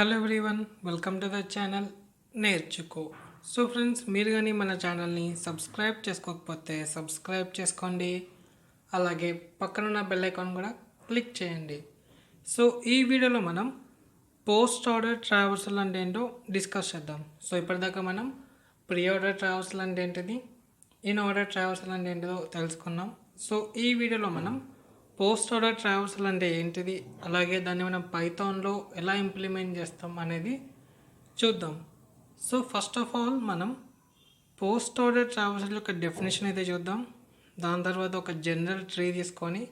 Hello everyone, welcome to the channel నేర్చుకో. So friends, మీరు కానీ మన ఛానల్ని సబ్స్క్రైబ్ చేసుకోకపోతే సబ్స్క్రైబ్ చేసుకోండి. అలాగే పక్కనున్న బెల్ ఐకాన్ కూడా క్లిక్ చేయండి. సో ఈ వీడియోలో మనం పోస్ట్ ఆర్డర్ ట్రావర్సల్ అంటే ఏంటో డిస్కస్ చేద్దాం. సో ఇప్పటిదాకా మనం ప్రీ ఆర్డర్ ట్రావర్సల్ అంటే ఏంటిది, ఇన్ ఆర్డర్ ట్రావర్సల్ అంటే ఏంటిదో తెలుసుకున్నాం. సో ఈ వీడియోలో మనం పోస్ట్ ఆర్డర్ ట్రావర్సల్ అంటే ఏంటిది, అలాగే దాన్ని మనం పైథాన్లో ఎలా ఇంప్లిమెంట్ చేస్తాం అనేది చూద్దాం. సో ఫస్ట్ ఆఫ్ ఆల్ మనం పోస్ట్ ఆర్డర్ ట్రావర్సల్ యొక్క డెఫినేషన్ అయితే చూద్దాం. దాని తర్వాత ఒక జనరల్ ట్రీ తీసుకొని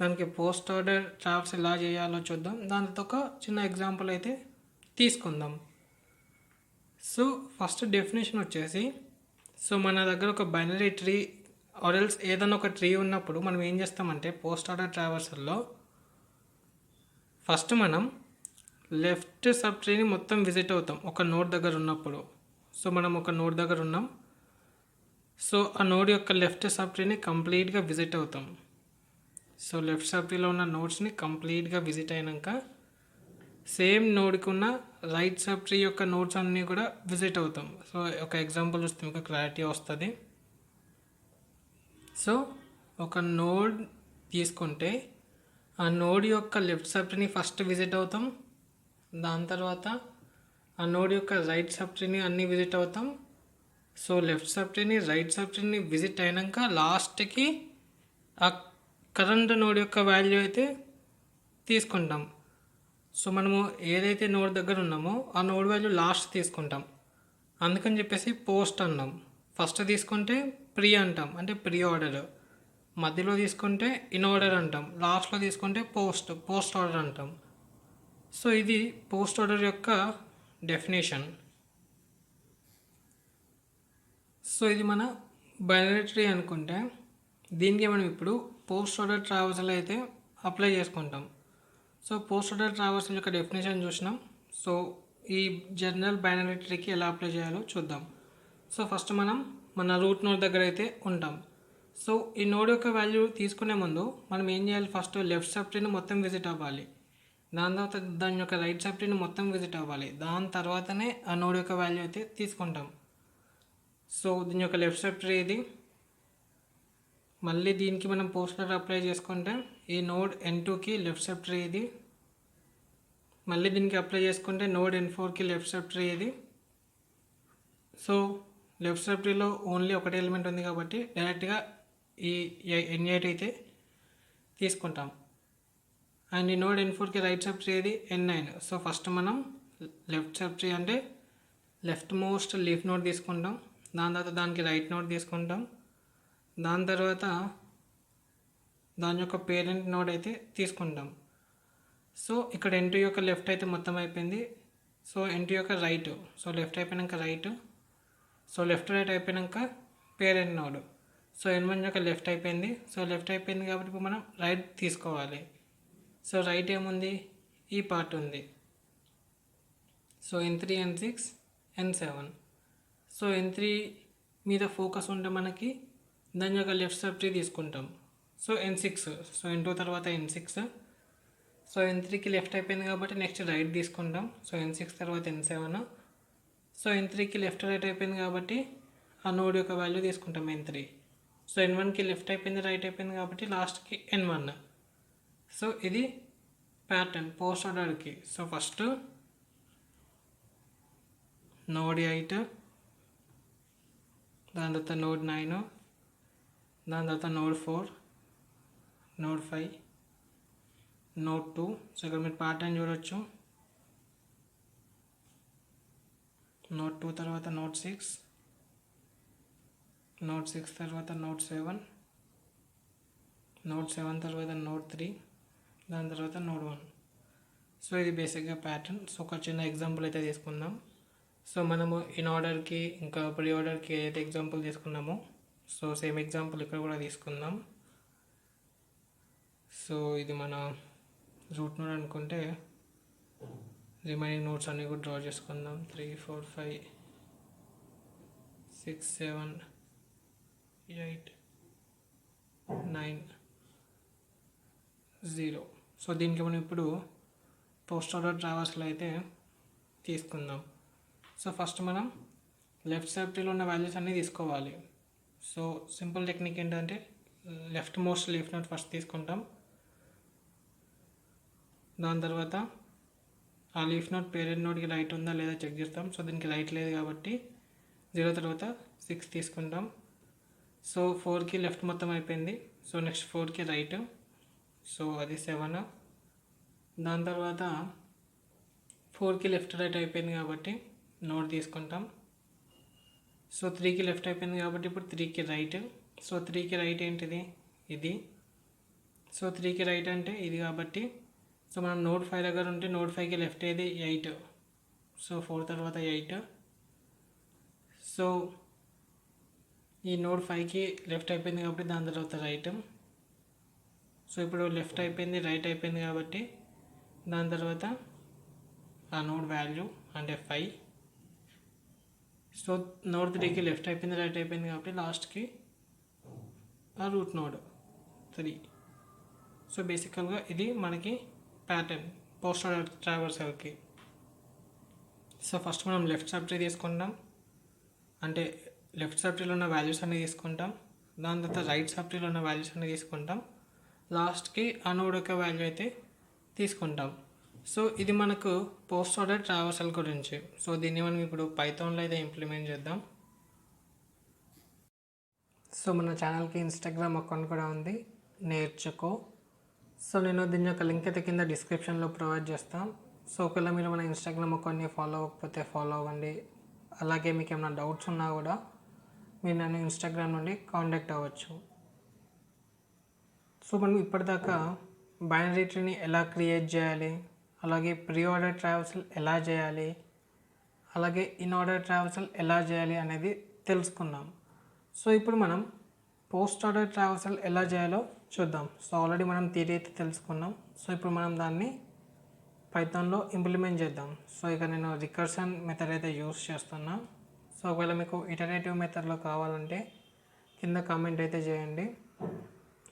దానికి పోస్ట్ ఆర్డర్ ట్రావర్సల్ ఎలా చేయాలో చూద్దాం. దాని తర్వాత ఒక చిన్న ఎగ్జాంపుల్ అయితే తీసుకుందాం. సో ఫస్ట్ డెఫినేషన్ వచ్చేసి, సో మన దగ్గర ఒక బైనరీ ట్రీ ఆర్ఎల్స్ ఏదైనా ఒక ట్రీ ఉన్నప్పుడు మనం ఏం చేస్తామంటే పోస్ట్ ఆర్డర్ ట్రావర్సల్లో ఫస్ట్ మనం లెఫ్ట్ సబ్ ట్రీని మొత్తం విజిట్ అవుతాం ఒక నోడ్ దగ్గర ఉన్నప్పుడు. సో మనం ఒక నోడ్ దగ్గర ఉన్నాం, సో ఆ నోడ్ యొక్క లెఫ్ట్ సబ్ ట్రీని కంప్లీట్గా విజిట్ అవుతాం. సో లెఫ్ట్ సబ్ ట్రీలో ఉన్న నోడ్స్ని కంప్లీట్గా విజిట్ అయినాక సేమ్ నోడ్కి ఉన్న రైట్ సబ్ ట్రీ యొక్క నోడ్స్ అన్నీ కూడా విజిట్ అవుతాం. సో ఒక ఎగ్జాంపుల్ వస్తే మీకు క్లారిటీ వస్తుంది. సో ఒక నోడ్ తీసుకుంటే ఆ నోడ్ యొక్క లెఫ్ట్ సబ్ ట్రీని ఫస్ట్ విజిట్ అవుతాం, దాని తర్వాత ఆ నోడ్ యొక్క రైట్ సబ్ ట్రీని అన్నీ విజిట్ అవుతాం. సో లెఫ్ట్ సబ్ ట్రీని రైట్ సబ్ ట్రీని విజిట్ అయినాక లాస్ట్కి ఆ కరెంట్ నోడ్ యొక్క వాల్యూ అయితే తీసుకుంటాం. సో మనము ఏదైతే నోడ్ దగ్గర ఉన్నామో ఆ నోడ్ వాల్యూ లాస్ట్ తీసుకుంటాం. అందుకని చెప్పేసి పోస్ట్ అన్నాం. ఫస్ట్ తీసుకుంటే ప్రీ అంటాం, అంటే ప్రీ ఆర్డర్. మధ్యలో తీసుకుంటే ఇన్ ఆర్డర్ అంటాం, లాస్ట్లో తీసుకుంటే పోస్ట్ ఆర్డర్ అంటాం. సో ఇది పోస్ట్ ఆర్డర్ యొక్క డెఫినేషన్. సో ఇది మన బైనరీ ట్రీ అనుకుంటే దీనికి మనం ఇప్పుడు పోస్ట్ ఆర్డర్ ట్రావర్సల్ అయితే అప్లై చేసుకుంటాం. సో పోస్ట్ ఆర్డర్ ట్రావర్సల్ యొక్క డెఫినేషన్ చూసినాం. సో ఈ జనరల్ బైనరీ ట్రీకి ఎలా అప్లై చేయాలో చూద్దాం. సో ఫస్ట్ మనం మన రూట్ నోడ్ దగ్గర అయితే ఉంటాం. సో ఈ నోడ్ యొక్క వాల్యూ తీసుకునే ముందు మనం ఏం చేయాలి, ఫస్ట్ లెఫ్ట్ సబ్ ట్రీని మొత్తం విజిట్ అవ్వాలి, దాని తర్వాత దాని యొక్క రైట్ సబ్ ట్రీని మొత్తం విజిట్ అవ్వాలి, దాని తర్వాతనే ఆ నోడ్ యొక్క వాల్యూ అయితే తీసుకుంటాం. సో దీని యొక్క లెఫ్ట్ సబ్ ట్రీ ఇది. మళ్ళీ దీనికి మనం పోస్ట్ ఆర్డర్ అప్లై చేసుకుంటే ఈ నోడ్ N2కి లెఫ్ట్ సబ్ ట్రీ ఇది. మళ్ళీ దీనికి అప్లై చేసుకుంటే నోడ్ N4కి లెఫ్ట్ సబ్ ట్రీ ఇది. సో లెఫ్ట్ సబ్ ట్రీలో ఓన్లీ ఒకటే ఎలిమెంట్ ఉంది కాబట్టి డైరెక్ట్గా ఈ N8 అయితే తీసుకుంటాం. అండ్ ఈ నోడ్ N4కి రైట్ సబ్ ట్రీ ఇది N9. సో ఫస్ట్ మనం లెఫ్ట్ సబ్ ట్రీ అంటే లెఫ్ట్ మోస్ట్ లీఫ్ నోడ్ తీసుకుంటాం, దాని తర్వాత దానికి రైట్ నోడ్ తీసుకుంటాం, దాని తర్వాత దాని యొక్క పేరెంట్ నోడ్ అయితే తీసుకుంటాం. సో ఇక్కడ N2 యొక్క లెఫ్ట్ అయితే మొత్తం అయిపోయింది. సో N2 యొక్క రైట్, సో లెఫ్ట్ అయిపోయాక రైట్, సో లెఫ్ట్ రైట్ అయిపోయాక పేరెంట్ నోడ్. సో N1 యొక్క లెఫ్ట్ అయిపోయింది. సో లెఫ్ట్ అయిపోయింది కాబట్టి ఇప్పుడు మనం రైట్ తీసుకోవాలి. సో రైట్ ఏముంది, ఈ పార్ట్ ఉంది. So N3, N6, N7. So N3 మీద ఫోకస్ ఉంటే మనకి దాని యొక్క లెఫ్ట్ సబ్ ట్రీ తీసుకుంటాం. సో N6, సో N2 తర్వాత N6. సో N3కి లెఫ్ట్ అయిపోయింది కాబట్టి నెక్స్ట్ రైట్ తీసుకుంటాం. సో N6 తర్వాత N7. సో N3కి లెఫ్ట్ రైట్ అయిపోయింది కాబట్టి ఆ నోడ్ యొక్క వాల్యూ తీసుకుంటాం N3. సో N1కి లెఫ్ట్ అయిపోయింది రైట్ అయిపోయింది కాబట్టి లాస్ట్కి N1. సో ఇది ప్యాటర్న్ పోస్ట్ ఆర్డర్కి. సో ఫస్ట్ నోడ్ 8, దాని తర్వాత నోడ్ 9, దాని తర్వాత నోడ్ 4, నోడ్ 5, నోడ్ 2. సో ఇక్కడ మీరు ప్యాటర్న్ చూడొచ్చు. నోడ్ 2 తర్వాత నోడ్ 6, నోడ్ 6 తర్వాత నోడ్ 7, నోడ్ 7 తర్వాత నోడ్ 3, దాని తర్వాత నోడ్ 1. సో ఇది బేసిక్గా ప్యాటర్న్. సో ఒక చిన్న ఎగ్జాంపుల్ అయితే తీసుకుందాం. సో మనము ఇన్ ఆర్డర్కి ఇంకా ప్రీ ఆర్డర్కి ఏదైతే ఎగ్జాంపుల్ తీసుకున్నామో సో సేమ్ ఎగ్జాంపుల్ ఇక్కడ కూడా తీసుకుందాం. సో ఇది మన రూట్ నోడ్ అనుకుంటే రిమైనింగ్ నోట్స్ అన్నీ కూడా డ్రా చేసుకుందాం. 3, 4, 5, 6, 7, 8, 9, 0. సో దీనికి మనం ఇప్పుడు పోస్ట్ ఆర్డర్ ట్రావర్సల్ అయితే తీసుకుందాం. సో ఫస్ట్ మనం లెఫ్ట్ సబ్ ట్రీలో ఉన్న వాల్యూస్ అన్నీ తీసుకోవాలి. సో సింపుల్ టెక్నిక్ ఏంటంటే left most leaf node first తీసుకుంటాం. దాని తర్వాత ఆ లీఫ్ నోడ్ పేరెంట్ నోడ్కి రైట్ ఉందా లేదా చెక్ చేస్తాం. సో దీనికి రైట్ లేదు కాబట్టి 0 తర్వాత 6 తీసుకుంటాం. సో 4కి లెఫ్ట్ మొత్తం అయిపోయింది. సో నెక్స్ట్ 4కి రైట్, సో అది 7. దాని తర్వాత 4కి లెఫ్ట్ రైట్ అయిపోయింది కాబట్టి నోడ్ తీసుకుంటాం. సో 3కి లెఫ్ట్ అయిపోయింది కాబట్టి ఇప్పుడు 3కి రైట్. సో 3కి రైట్ ఏంటిది, ఇది. సో 3కి రైట్ అంటే ఇది కాబట్టి సో మనం నోడ్ 5 దగ్గర ఉంటే నోడ్ 5కి లెఫ్ట్ ఏది 8. సో 4 తర్వాత 8. సో ఈ నోడ్ 5కి లెఫ్ట్ అయిపోయింది కాబట్టి దాని తర్వాత రైట్. సో ఇప్పుడు లెఫ్ట్ అయిపోయింది రైట్ అయిపోయింది కాబట్టి దాని తర్వాత ఆ నోడ్ వాల్యూ అంటే 5. సో నోడ్ 3కి లెఫ్ట్ అయిపోయింది రైట్ అయిపోయింది కాబట్టి లాస్ట్కి ఆ రూట్ నోడ్ 3. సో బేసికల్గా ఇది మనకి ప్యాటర్న్ పోస్ట్ ఆర్డర్ ట్రావర్సల్కి. సో ఫస్ట్ మనం లెఫ్ట్ సబ్ ట్రీ తీసుకుంటాం, అంటే లెఫ్ట్ సబ్ ట్రీలో ఉన్న వాల్యూస్ అన్నీ తీసుకుంటాం. దాని తర్వాత రైట్ సబ్ ట్రీలో ఉన్న వాల్యూస్ అన్నీ తీసుకుంటాం. లాస్ట్కి ఆ నోడ్ యొక్క వాల్యూ అయితే తీసుకుంటాం. సో ఇది మనకు పోస్ట్ ఆర్డర్ ట్రావర్సల్ గురించి. సో దీన్ని మనం ఇప్పుడు పైథాన్లో అయితే ఇంప్లిమెంట్ చేద్దాం. సో మన ఛానల్కి ఇన్స్టాగ్రామ్ అకౌంట్ కూడా ఉంది, నేర్చుకో. సో నేను దీని యొక్క లింక్ అయితే కింద డిస్క్రిప్షన్లో ప్రొవైడ్ చేస్తాను. సో ఒకవేళ మీరు మన ఇన్స్టాగ్రామ్ అకౌంట్ని ఫాలో అవ్వకపోతే ఫాలో అవ్వండి. అలాగే మీకు ఏమైనా డౌట్స్ ఉన్నా కూడా మీరు నన్ను ఇన్స్టాగ్రామ్ నుండి కాంటాక్ట్ అవ్వచ్చు. సో మనం ఇప్పటిదాకా బైనరీ ట్రీని ఎలా క్రియేట్ చేయాలి, అలాగే ప్రీ ఆర్డర్ ట్రావర్సల్ ఎలా చేయాలి, అలాగే ఇన్ ఆర్డర్ ట్రావర్సల్ ఎలా చేయాలి అనేది తెలుసుకున్నాం. సో ఇప్పుడు మనం పోస్ట్ ఆర్డర్ ట్రావర్సల్ ఎలా చేయాలో చూద్దాం. సో ఆల్రెడీ మనం థియరీ అయితే తెలుసుకున్నాం. సో ఇప్పుడు మనం దాన్ని పైథాన్లో ఇంప్లిమెంట్ చేద్దాం. సో ఇక నేను రికర్షన్ మెథడ్ అయితే యూస్ చేస్తున్నా. సో ఒకవేళ మీకు ఇటరేటివ్ మెథడ్లో కావాలంటే కింద కామెంట్ అయితే చేయండి.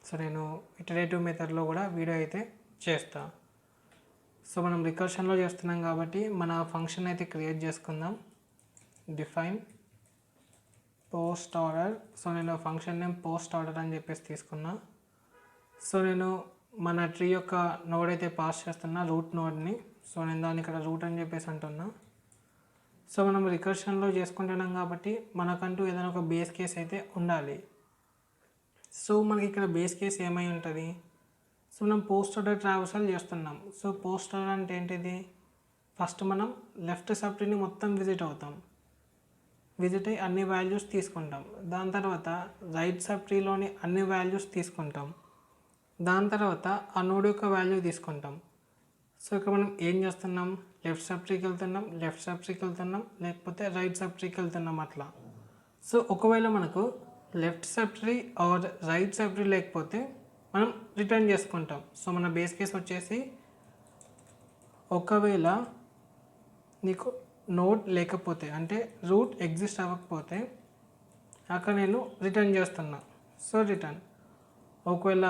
సో నేను ఇటరేటివ్ మెథడ్లో కూడా వీడియో అయితే చేస్తా. సో మనం రికర్షన్లో చేస్తున్నాం కాబట్టి మన ఫంక్షన్ అయితే క్రియేట్ చేసుకుందాం. Define post order. సో నేను ఫంక్షన్ నేమ్ పోస్ట్ ఆర్డర్ అని చెప్పేసి తీసుకున్నా. సో నేను మన ట్రీ యొక్క నోడ్ అయితే పాస్ చేస్తున్నా, రూట్ నోడ్ని. సో నేను దాన్ని ఇక్కడ రూట్ అని చెప్పేసి అంటున్నా. సో మనం రికర్షన్లో చేసుకుంటున్నాం కాబట్టి మనకంటూ ఏదైనా ఒక బేస్ కేస్ అయితే ఉండాలి. సో మనకి ఇక్కడ బేస్ కేస్ ఏమై ఉంటుంది, సో మనం పోస్ట్ ఆర్డర్ ట్రావర్సల్ చేస్తున్నాం. సో పోస్ట్ ఆర్డర్ అంటే ఏంటిది, ఫస్ట్ మనం లెఫ్ట్ సబ్ ట్రీని మొత్తం విజిట్ అవుతాం, విజిట్ అయ్యి అన్ని వాల్యూస్ తీసుకుంటాం. దాని తర్వాత రైట్ సబ్ ట్రీలోని అన్ని వాల్యూస్ తీసుకుంటాం. దాని తర్వాత ఆ నోడ్ యొక్క వాల్యూ తీసుకుంటాం. సో ఇక్కడ మనం ఏం చేస్తున్నాం, లెఫ్ట్ సబ్ ట్రీకి వెళ్తున్నాం, లెఫ్ట్ సబ్ ట్రీకి వెళ్తున్నాం, లేకపోతే రైట్ సబ్ ట్రీకి వెళ్తున్నాం అట్లా. సో ఒకవేళ మనకు left sub tree or right subtree లేకపోతే మనం రిటర్న్ చేసుకుంటాం. సో మన బేస్ కేస్ వచ్చేసి ఒకవేళ నీకు నోడ్ లేకపోతే అంటే రూట్ ఎగ్జిస్ట్ అవ్వకపోతే అక్కడ నేను రిటర్న్ చేస్తున్నా. So return. ఒకవేళ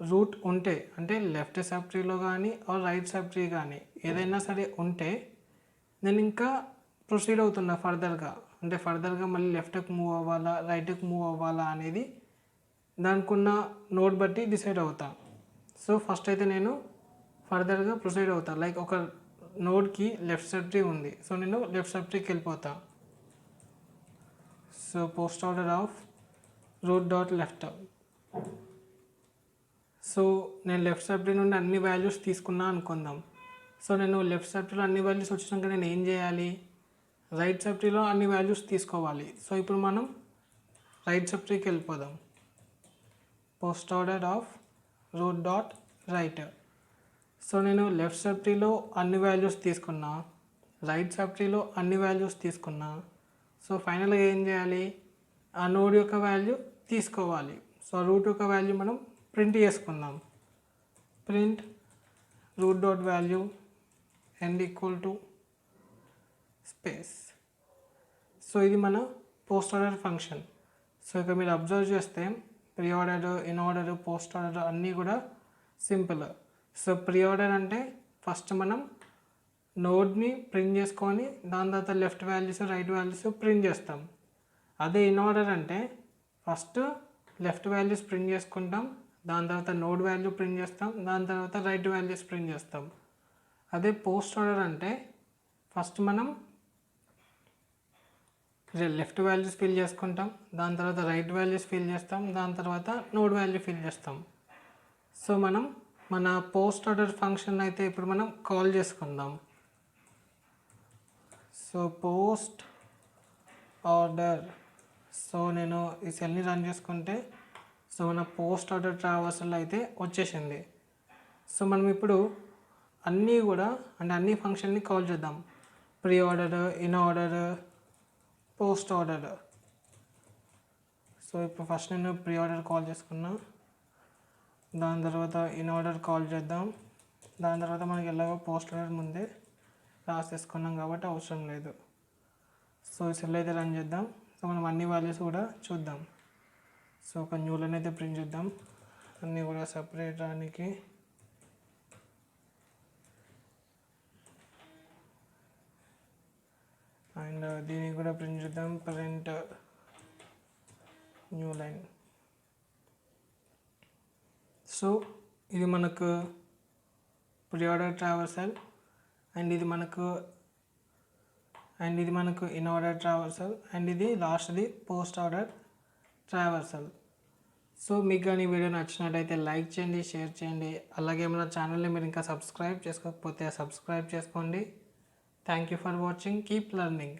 రూట్ ఉంటే అంటే లెఫ్ట్ సబ్ ట్రీలో కానీ ఆర్ రైట్ సబ్ ట్రీ కానీ ఏదైనా సరే ఉంటే నేను ఇంకా ప్రొసీడ్ అవుతున్నా ఫర్దర్గా. అంటే ఫర్దర్గా మళ్ళీ లెఫ్ట్కి మూవ్ అవ్వాలా రైట్కి మూవ్ అవ్వాలా అనేది దానికి ఉన్న నోడ్ బట్టి డిసైడ్ అవుతా. సో ఫస్ట్ అయితే నేను ఫర్దర్గా ప్రొసీడ్ అవుతా. లైక్ ఒక నోడ్కి లెఫ్ట్ సబ్ ట్రీ ఉంది, సో నేను లెఫ్ట్ సబ్ ట్రీకి వెళ్ళిపోతా. So post order of root dot left. So నేను లెఫ్ట్ సబ్ ట్రీ నుండి అన్ని వాల్యూస్ తీసుకున్నా అనుకుందాం. సో నేను లెఫ్ట్ సబ్ ట్రీలో అన్ని వాల్యూస్ వచ్చినాక నేను ఏం చేయాలి, రైట్ సబ్ ట్రీలో అన్ని వాల్యూస్ తీసుకోవాలి. సో ఇప్పుడు మనం రైట్ సబ్ ట్రీకి వెళ్ళిపోదాం. Post order of root dot right. So నేను లెఫ్ట్ సబ్ ట్రీలో అన్ని వాల్యూస్ తీసుకున్నా, రైట్ సబ్ ట్రీలో అన్ని వాల్యూస్ తీసుకున్నా. సో ఫైనల్గా ఏం చేయాలి, ఆ నోడ్ యొక్క వాల్యూ తీసుకోవాలి. సో రూట్ యొక్క వాల్యూ మనం ప్రింట్ చేసుకుందాం. Print root dot value and equal to space. So ఇది మన పోస్ట్ ఆర్డర్ ఫంక్షన్. సో ఇక మీరు అబ్జర్వ్ చేస్తే pre order, in order, post order అన్నీ కూడా సింపుల్. సో ప్రీ ఆర్డర్ అంటే ఫస్ట్ మనం నోడ్ని ప్రింట్ చేసుకొని దాని తర్వాత left values right values print చేస్తాం. అదే ఇన్ ఆర్డర్ అంటే ఫస్ట్ లెఫ్ట్ వాల్యూస్ ప్రింట్ చేసుకుంటాం, దాని తర్వాత నోడ్ వాల్యూ ప్రింట్ చేస్తాం, దాని తర్వాత రైట్ వాల్యూస్ ప్రింట్ చేస్తాం. అదే పోస్ట్ ఆర్డర్ అంటే ఫస్ట్ మనం లెఫ్ట్ వాల్యూస్ ఫిల్ చేసుకుంటాం, దాని తర్వాత రైట్ వాల్యూస్ ఫిల్ చేస్తాం, దాని తర్వాత నోడ్ వాల్యూ ఫిల్ చేస్తాం. సో మనం మన పోస్ట్ ఆర్డర్ ఫంక్షన్ అయితే ఇప్పుడు మనం కాల్ చేసుకుందాం. సో పోస్ట్ ఆర్డర్, సో నేను ఈ సెల్ని రన్ చేసుకుంటే సో మన పోస్ట్ ఆర్డర్ ట్రావర్సల్ అయితే వచ్చేసింది. సో మనం ఇప్పుడు అన్నీ కూడా అంటే అన్ని ఫంక్షన్ని కాల్ చేద్దాం. Pre order, in order, post order. So ఇప్పుడు ఫస్ట్ నేను ప్రీ ఆర్డర్ కాల్ చేసుకున్నా, దాని తర్వాత ఇన్ ఆర్డర్ కాల్ చేద్దాం, దాని తర్వాత మనకి ఎలాగో పోస్ట్ ఆర్డర్ ముందే రాసేసుకున్నాం కాబట్టి అవసరం లేదు. సో సెల్ అయితే రన్ చేద్దాం. సో మనం అన్ని వాల్యూస్ కూడా చూద్దాం. సో ఒక న్యూ లైన్ అయితే ప్రింట్ చేద్దాం, అన్నీ కూడా సపరేట్ రానికి. అండ్ దీనికి కూడా ప్రింట్ చేద్దాం, ప్రింట్ న్యూ లైన్. సో ఇది మనకు ప్రీ ఆర్డర్ ట్రావర్సల్ అండ్ ఇది మనకు ఇన్ ఆర్డర్ ట్రావర్సల్ అండ్ ఇది లాస్ట్ది పోస్ట్ ఆర్డర్ ట్రావర్సల్. సో మీకు కానీ వీడియో నచ్చినట్టయితే లైక్ చేయండి, షేర్ చేయండి. అలాగే మన ఛానల్ని మీరు ఇంకా సబ్స్క్రైబ్ చేసుకోకపోతే సబ్స్క్రైబ్ చేసుకోండి. Thank you for watching. Keep learning.